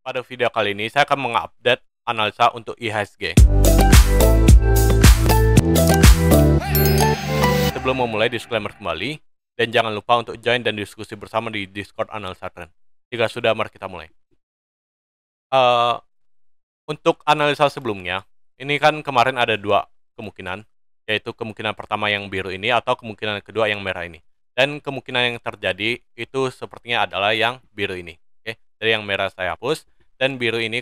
Pada video kali ini saya akan mengupdate analisa untuk IHSG. Sebelum memulai, disclaimer kembali, dan jangan lupa untuk join dan diskusi bersama di Discord Analisa Trend. Jika sudah, mari kita mulai. Untuk analisa sebelumnya, ini kan kemarin ada dua kemungkinan, yaitu kemungkinan pertama yang biru ini atau kemungkinan kedua yang merah ini. Dan kemungkinan yang terjadi itu sepertinya adalah yang biru ini. Oke, jadi yang merah saya hapus, dan biru ini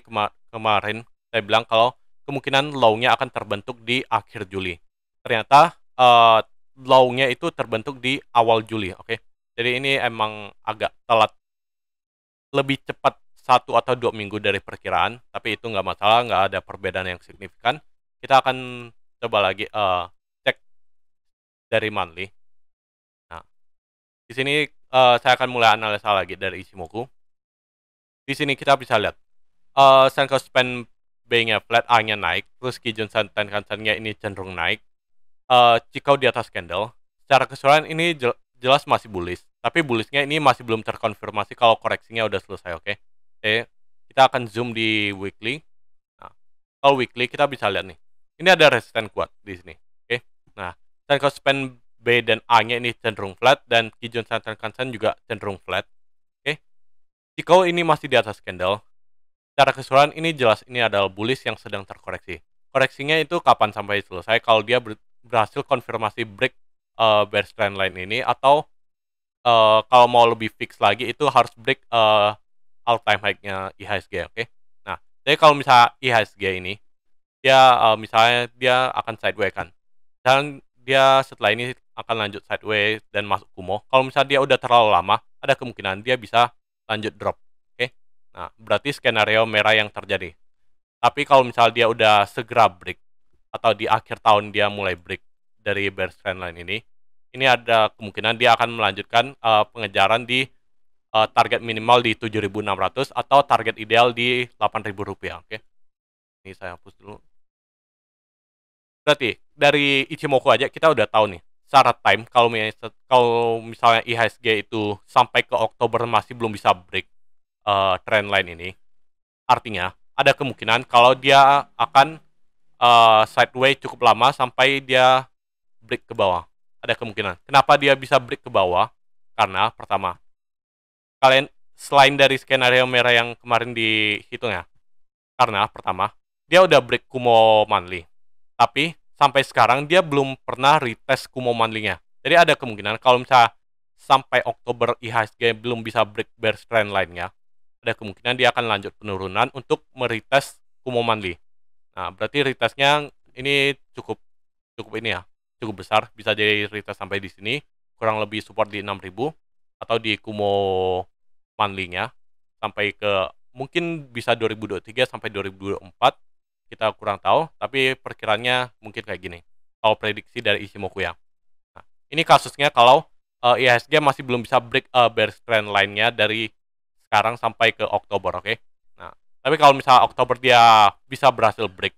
kemarin saya bilang kalau kemungkinan low-nya akan terbentuk di akhir Juli. Ternyata low-nya itu terbentuk di awal Juli. Oke, jadi ini emang agak telat, lebih cepat 1 atau 2 minggu dari perkiraan, tapi itu nggak masalah, nggak ada perbedaan yang signifikan. Kita akan coba lagi cek dari monthly. Nah, di sini saya akan mulai analisa lagi dari Ichimoku. Di sini kita bisa lihat Senko Span B-nya flat, A-nya naik, terus Kijun Sen Tenkan-Sen-nya ini cenderung naik. Chikou di atas candle. Secara keseluruhan ini jelas masih bullish, tapi bullishnya ini masih belum terkonfirmasi kalau koreksinya udah selesai. Oke, kita akan zoom di weekly. Nah, kalau weekly kita bisa lihat nih, ini ada resisten kuat di sini. Oke, nah Senko Span B dan A-nya ini cenderung flat, dan Kijun Sen Tenkan-Sen juga cenderung flat. Oke, Chikou ini masih di atas candle. Secara keseluruhan ini jelas ini adalah bullish yang sedang terkoreksi. Koreksinya itu kapan sampai selesai? Kalau dia berhasil konfirmasi break bearish trend line ini, atau kalau mau lebih fix lagi itu harus break all time high-nya IHSG. Oke. Nah, jadi kalau misalnya IHSG ini dia misalnya dia akan sideways kan, dan dia setelah ini akan lanjut sideways dan masuk Kumo. Kalau misalnya dia udah terlalu lama, ada kemungkinan dia bisa lanjut drop. Oke. Nah, berarti skenario merah yang terjadi. Tapi kalau misalnya dia udah segera break, atau di akhir tahun dia mulai break dari bearish trend line ini ada kemungkinan dia akan melanjutkan pengejaran di target minimal di 7.600 atau target ideal di Rp8.000. Oke. Ini saya hapus dulu. Berarti dari Ichimoku aja kita udah tahu nih secara time kalau misalnya IHSG itu sampai ke Oktober masih belum bisa break trend line ini, artinya ada kemungkinan kalau dia akan sideways cukup lama sampai dia break ke bawah. Ada kemungkinan. Kenapa dia bisa break ke bawah? Karena pertama, kalian selain dari skenario merah yang kemarin dihitung ya, karena pertama dia udah break Kumo monthly, tapi sampai sekarang dia belum pernah retest Kumo monthly-nya. Jadi ada kemungkinan kalau misalnya sampai Oktober IHSG belum bisa break bearish trend line-nya, ada kemungkinan dia akan lanjut penurunan untuk meretest Kumo monthly. Nah, berarti retestnya ini cukup ini ya, cukup besar, bisa jadi retest sampai di sini, kurang lebih support di 6.000 atau di Kumo monthly-nya sampai ke mungkin bisa 2023 sampai 2024, kita kurang tahu, tapi perkiraannya mungkin kayak gini kalau prediksi dari Ichimoku ya. Nah, ini kasusnya kalau IHSG masih belum bisa break bearish trend line-nya dari sekarang sampai ke Oktober. Oke. Nah, tapi kalau misalnya Oktober dia bisa berhasil break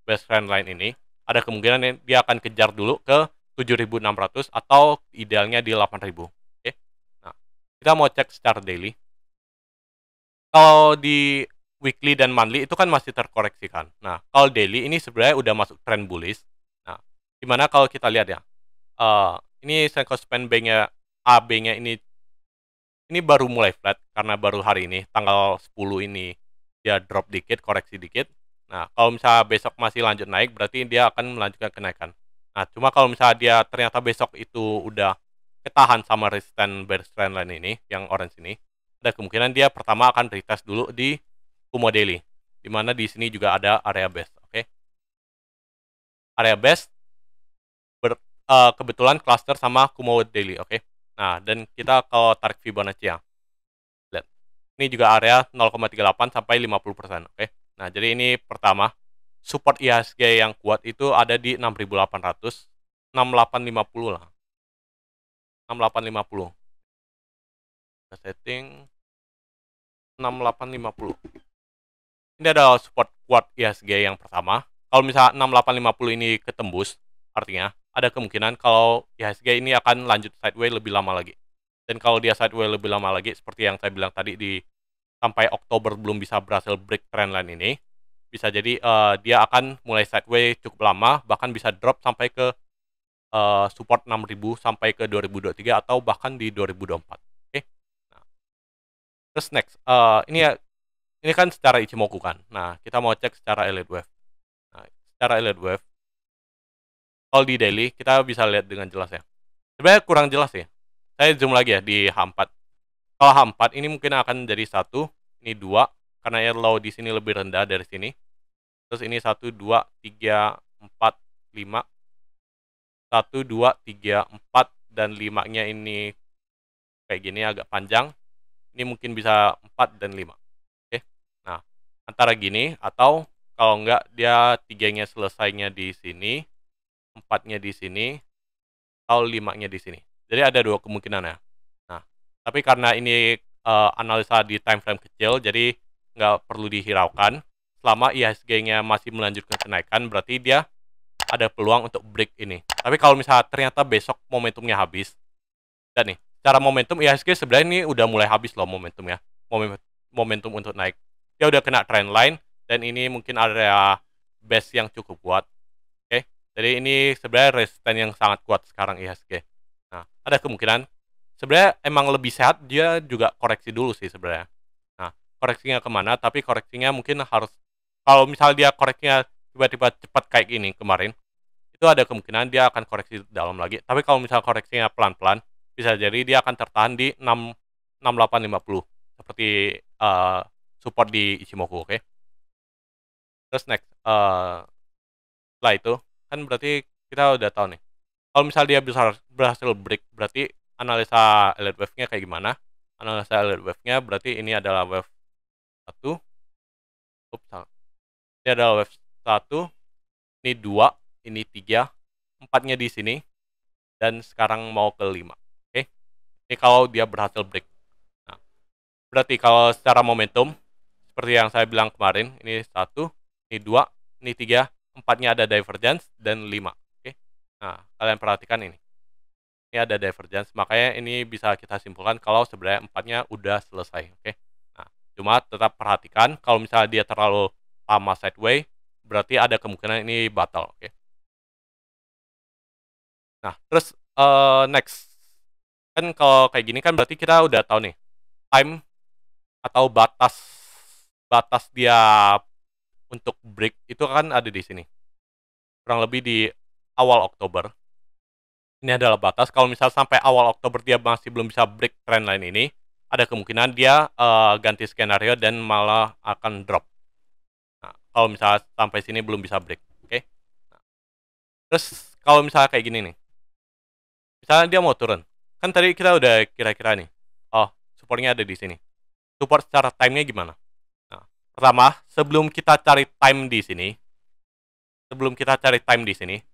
bearish trend line ini, ada kemungkinan dia akan kejar dulu ke 7.600 atau idealnya di 8.000. Oke. Nah, kita mau cek secara daily. Kalau di weekly dan monthly itu kan masih terkoreksi kan. Nah, kalau daily ini sebenarnya udah masuk trend bullish. Nah, gimana kalau kita lihat ya, ini Senko Span B-nya, AB-nya ini baru mulai flat karena baru hari ini tanggal 10 ini dia drop dikit, koreksi dikit. Nah, kalau misalnya besok masih lanjut naik, berarti dia akan melanjutkan kenaikan. Nah, cuma kalau misalnya dia ternyata besok itu udah ketahan sama resisten bearish trend line ini, yang orange ini, ada kemungkinan dia pertama akan retest dulu di Kumo daily, dimana di sini juga ada area base. Oke. Area base kebetulan cluster sama Kumo daily. Oke. Nah, dan kita kalau tarik Fibonacci ya, lihat, ini juga area 0,38 sampai 50%. Oke. Nah, jadi ini pertama, support IHSG yang kuat itu ada di 6.800, 6850 lah. 6850. Kita setting 6850. Ini adalah support kuat IHSG yang pertama. Kalau misalnya 6850 ini ketembus, artinya ada kemungkinan kalau IHSG ini akan lanjut sideways lebih lama lagi. Dan kalau dia sideways lebih lama lagi, seperti yang saya bilang tadi di sampai Oktober belum bisa berhasil break trendline ini, bisa jadi dia akan mulai sideways cukup lama, bahkan bisa drop sampai ke support 6.000 sampai ke 2023 atau bahkan di 2024. Oke. Nah, terus next, ini kan secara Ichimoku kan. Nah, kita mau cek secara Elliott Wave. Nah, secara Elliott Wave, kalau di daily kita bisa lihat dengan jelas ya. Sebenarnya kurang jelas ya. Saya zoom lagi ya di H4. Kalau H4 ini mungkin akan jadi 1, ini 2, karena air low di sini lebih rendah dari sini. Terus ini 1, 2, 3, 4, 5. 1, 2, 3, 4, dan 5-nya ini kayak gini agak panjang. Ini mungkin bisa 4 dan 5. Oke. Nah, antara gini atau kalau enggak dia 3-nya selesainya di sini, 4-nya di sini, atau 5-nya di sini. Jadi ada 2 kemungkinan ya. Nah, tapi karena ini analisa di time frame kecil, jadi nggak perlu dihiraukan. Selama IHSG-nya masih melanjutkan kenaikan, berarti dia ada peluang untuk break ini. Tapi kalau misalnya ternyata besok momentumnya habis, dan nih, secara momentum IHSG sebenarnya ini udah mulai habis loh momentum ya. Momentum untuk naik. Dia udah kena trend line, dan ini mungkin area base yang cukup kuat. Oke, jadi ini sebenarnya resisten yang sangat kuat sekarang IHSG. Nah, ada kemungkinan sebenarnya emang lebih sehat dia juga koreksi dulu sih sebenarnya. Nah, koreksinya kemana? Tapi koreksinya mungkin harus, kalau misalnya dia koreksinya tiba-tiba cepat kayak gini kemarin, itu ada kemungkinan dia akan koreksi dalam lagi. Tapi kalau misalnya koreksinya pelan-pelan, bisa jadi dia akan tertahan di 6850 seperti support di Ichimoku. Oke. Terus next, setelah itu kan berarti kita udah tahu nih. Kalau misalnya dia bisa berhasil break, berarti analisa Elliott Wave-nya kayak gimana? Analisa Elliott Wave-nya berarti ini adalah wave 1. Ini adalah wave 1, ini 2, ini 3, 4-nya di sini, dan sekarang mau ke 5. Oke. Ini kalau dia berhasil break. Nah, berarti kalau secara momentum, seperti yang saya bilang kemarin, ini 1, ini 2, ini 3, 4-nya ada divergence, dan 5. Oke. Nah, kalian perhatikan ini. Ini ada divergence, makanya ini bisa kita simpulkan kalau sebenarnya 4-nya udah selesai. Oke. Nah, cuma tetap perhatikan kalau misalnya dia terlalu lama sideways, berarti ada kemungkinan ini batal. Oke. Nah, terus next. Kan kalau kayak gini kan berarti kita udah tahu nih time atau batas dia untuk break itu kan ada di sini. Kurang lebih di awal Oktober. Ini adalah batas. Kalau misal sampai awal Oktober dia masih belum bisa break trendline ini, ada kemungkinan dia ganti skenario dan malah akan drop. Nah, kalau misalnya sampai sini belum bisa break. Oke. Nah, terus kalau misalnya kayak gini nih. Misalnya dia mau turun. Kan tadi kita udah kira-kira nih. Oh, supportnya ada di sini. Support secara time-nya gimana? Nah, pertama, sebelum kita cari time di sini,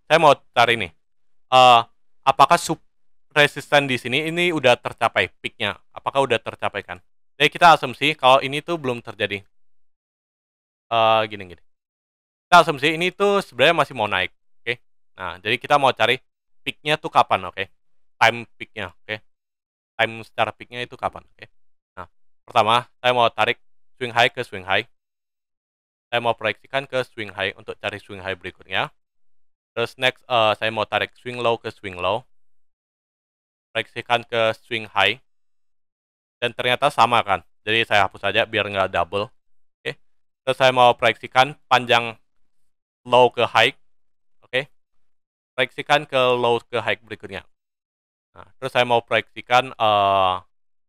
saya mau cari nih. Apakah resisten di sini ini udah tercapai peak-nya? Apakah udah tercapai kan? Jadi kita asumsi kalau ini tuh belum terjadi. Gini. Kita asumsi ini tuh sebenarnya masih mau naik. Oke. Nah, jadi kita mau cari peak-nya tuh kapan, oke? Time peak-nya, oke? Time secara peak-nya itu kapan, oke? Nah, pertama, saya mau tarik swing high ke swing high. Saya mau proyeksikan ke swing high untuk cari swing high berikutnya. Terus next, saya mau tarik swing low ke swing low. Proyeksikan ke swing high. Dan ternyata sama kan. Jadi saya hapus saja biar nggak double. Oke. Terus saya mau proyeksikan panjang low ke high. Oke. Proyeksikan ke low ke high berikutnya. Nah, terus saya mau proyeksikan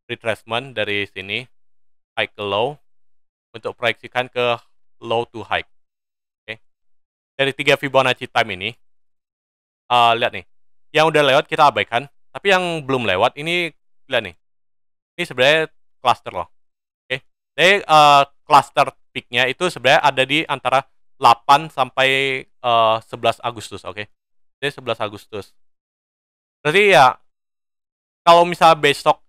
retracement dari sini high ke low untuk proyeksikan ke low to high. Oke. Dari 3 Fibonacci time ini, lihat nih, yang udah lewat kita abaikan, tapi yang belum lewat ini lihat nih, ini sebenarnya cluster loh. Oke. Jadi cluster peak-nya itu sebenarnya ada di antara 8 sampai 11 Agustus, oke. Jadi 11 Agustus. Berarti ya kalau misalnya besok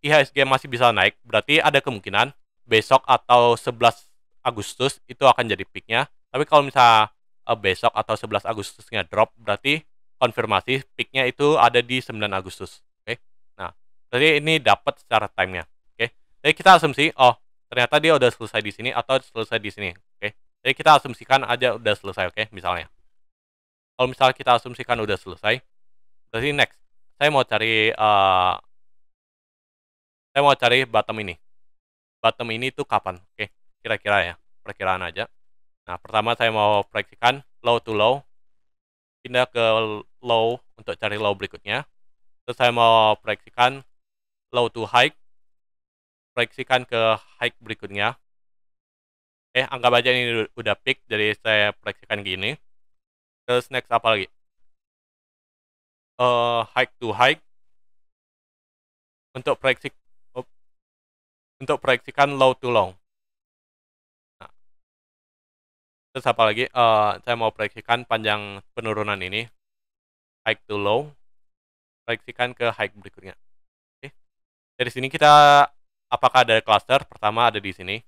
IHSG masih bisa naik, berarti ada kemungkinan besok atau 11 Agustus itu akan jadi peak-nya. Tapi kalau misalnya besok atau 11 Agustusnya drop, berarti konfirmasi peak-nya itu ada di 9 Agustus. Oke. Nah, berarti ini dapat secara time-nya. Oke. Jadi kita asumsi, oh, ternyata dia udah selesai di sini atau selesai di sini, oke. Jadi kita asumsikan aja udah selesai, oke, misalnya. Kalau misalnya kita asumsikan udah selesai, berarti next, saya mau cari, saya mau cari bottom ini. Bottom ini tuh kapan, oke, kira-kira ya, perkiraan aja. Nah, pertama saya mau proyeksikan low to low, pindah ke low untuk cari low berikutnya. Terus saya mau proyeksikan low to high, proyeksikan ke high berikutnya. Anggap aja ini udah peak, jadi saya proyeksikan gini. Terus next apa lagi? High to high, untuk untuk proyeksikan low to low. Nah, terus apa lagi? Saya mau proyeksikan panjang penurunan ini, high to low, proyeksikan ke high berikutnya. Oke. Dari sini kita apakah ada cluster? Pertama ada di sini.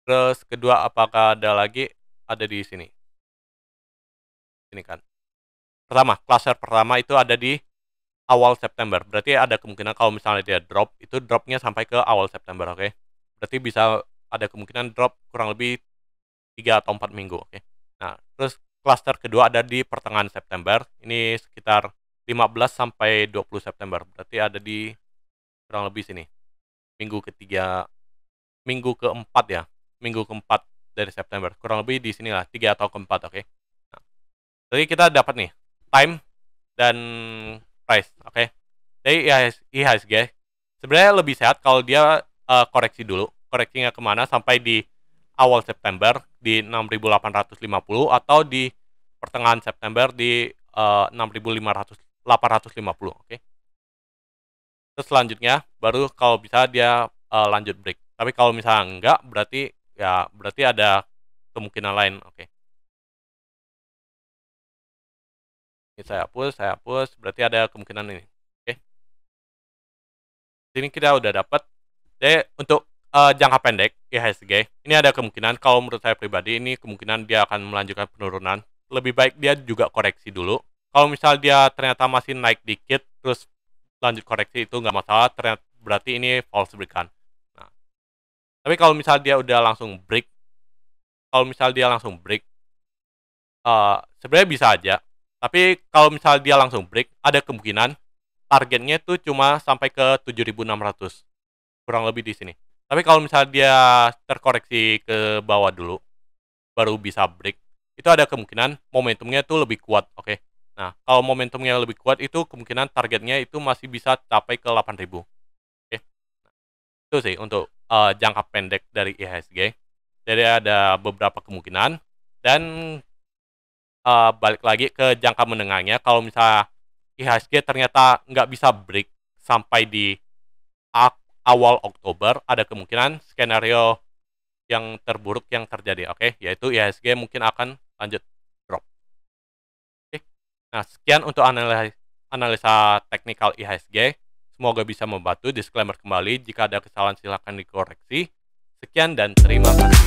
Terus kedua apakah ada lagi? Ada di sini. Ini kan. Pertama, cluster pertama itu ada di awal September. Berarti ada kemungkinan kalau misalnya dia drop, itu dropnya sampai ke awal September, oke. Berarti bisa ada kemungkinan drop kurang lebih 3 atau 4 minggu, oke. Nah, terus cluster kedua ada di pertengahan September, ini sekitar 15 sampai 20 September. Berarti ada di kurang lebih sini. Minggu keempat ya. Minggu keempat dari September. Kurang lebih di sinilah, 3 atau keempat, oke. Nah, jadi kita dapat nih time dan price, oke. Jadi IHSG sebenarnya lebih sehat kalau dia koreksi dulu. Koreksinya kemana sampai di awal September di 6.850 atau di pertengahan September di 6.850, oke. Terus selanjutnya baru kalau bisa dia lanjut break. Tapi kalau misalnya enggak, berarti ada kemungkinan lain, oke. Ini saya hapus, berarti ada kemungkinan ini, oke. Sini kita udah dapat. Jadi untuk jangka pendek IHSG, ini ada kemungkinan, kalau menurut saya pribadi, ini kemungkinan dia akan melanjutkan penurunan. Lebih baik dia juga koreksi dulu. Kalau misal dia ternyata masih naik dikit, terus lanjut koreksi, itu nggak masalah, ternyata berarti ini false break kan. Nah, tapi kalau misal dia udah langsung break, sebenarnya bisa aja. Tapi kalau misal dia langsung break, ada kemungkinan targetnya itu cuma sampai ke 7.600, kurang lebih di sini. Tapi kalau misal dia terkoreksi ke bawah dulu, baru bisa break, itu ada kemungkinan momentumnya itu lebih kuat, oke. Nah, kalau momentumnya lebih kuat, itu kemungkinan targetnya itu masih bisa capai ke 8.000, oke. Itu sih untuk jangka pendek dari IHSG. Jadi ada beberapa kemungkinan, dan balik lagi ke jangka menengahnya, kalau misalnya IHSG ternyata nggak bisa break sampai di awal Oktober, ada kemungkinan skenario yang terburuk yang terjadi, oke, yaitu IHSG mungkin akan lanjut drop. Oke. Nah, sekian untuk analisa teknikal IHSG. Semoga bisa membantu. Disclaimer kembali, jika ada kesalahan silakan dikoreksi. Sekian dan terima kasih.